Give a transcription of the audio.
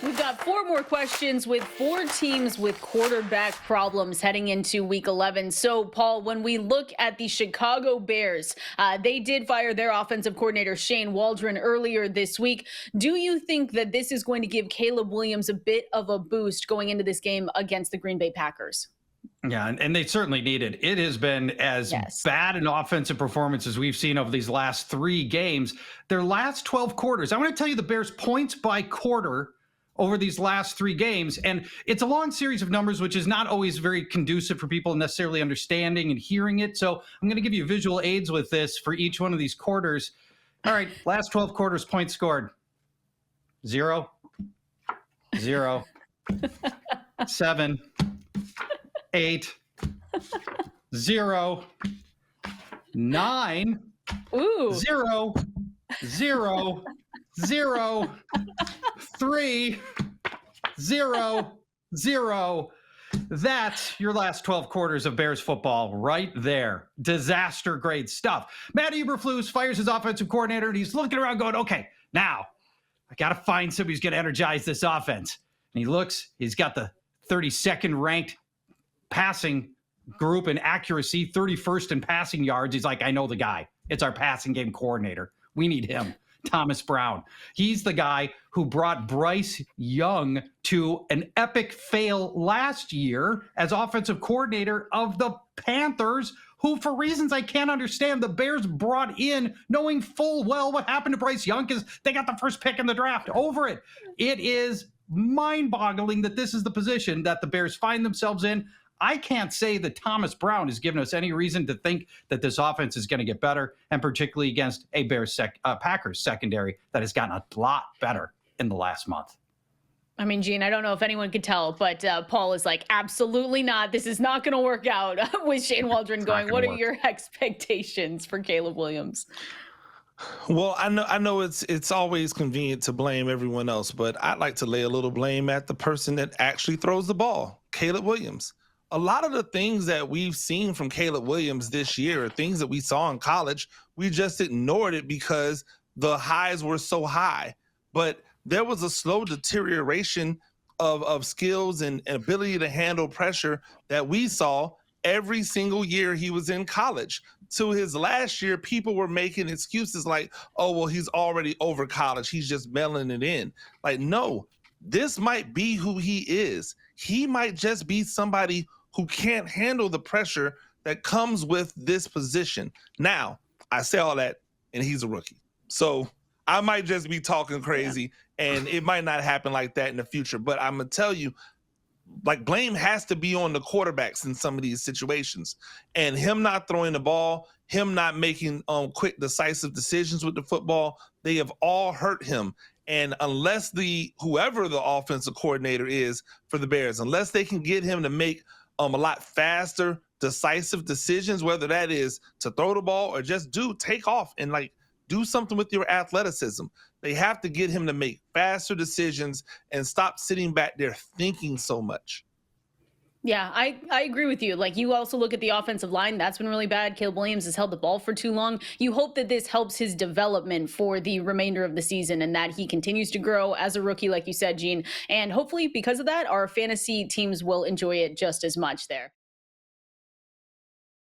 We've got four more questions with four teams with quarterback problems heading into week 11. So, Paul, when we look at the Chicago Bears, they did fire their offensive coordinator, Shane Waldron, earlier this week. Do you think that this is going to give Caleb Williams a bit of a boost going into this game against the Green Bay Packers? Yeah, and they certainly need it. It has been as Yes. bad an offensive performance as we've seen over these last three games. Their last 12 quarters, I want to tell you the Bears' points by quarter over these last three games. And it's a long series of numbers, which is not always very conducive for people necessarily understanding and hearing it. So I'm going to give you visual aids with this for each one of these quarters. All right, last 12 quarters, points scored 0, 0, 7, 8, 0, 9, Ooh. 0, 0, 0, 3, 0, 0. That's your last 12 quarters of Bears football right there. Disaster grade stuff. Matt Eberflus fires his offensive coordinator, and he's looking around going, okay, now I got to find somebody who's going to energize this offense. And he looks, he's got the 32nd ranked passing group in accuracy, 31st in passing yards. He's like, I know the guy. It's our passing game coordinator. We need him. Thomas Brown. He's the guy who brought Bryce Young to an epic fail last year as offensive coordinator of the Panthers, who, for reasons I can't understand, the Bears brought in knowing full well what happened to Bryce Young because they got the first pick in the draft. Over it. It is mind-boggling that this is the position that the Bears find themselves in. I can't say that Thomas Brown has given us any reason to think that this offense is going to get better, and particularly against a Packers secondary that has gotten a lot better in the last month. I mean, Gene, I don't know if anyone could tell, but Paul is like, absolutely not. This is not going to work out with Shane Waldron going. What are your expectations for Caleb Williams? Well, I know it's always convenient to blame everyone else, but I'd like to lay a little blame at the person that actually throws the ball, Caleb Williams. A lot of the things that we've seen from Caleb Williams this year are things that we saw in college. We just ignored it because the highs were so high. But there was a slow deterioration of skills and ability to handle pressure that we saw every single year he was in college. To his last year, people were making excuses like, oh, well, he's already over college. He's just mailing it in. Like, no, this might be who he is. He might just be somebody who can't handle the pressure that comes with this position. Now, I say all that, and he's a rookie. So I might just be talking crazy, and it might not happen like that in the future. But I'm going to tell you, like, blame has to be on the quarterbacks in some of these situations. And him not throwing the ball, him not making quick, decisive decisions with the football, they have all hurt him. And unless whoever the offensive coordinator is for the Bears, unless they can get him to make a lot faster, decisive decisions, whether that is to throw the ball or just take off and do something with your athleticism. They have to get him to make faster decisions and stop sitting back there thinking so much. Yeah, I agree with you. Like, you also look at the offensive line. That's been really bad. Caleb Williams has held the ball for too long. You hope that this helps his development for the remainder of the season and that he continues to grow as a rookie, like you said, Gene. And hopefully because of that, our fantasy teams will enjoy it just as much there.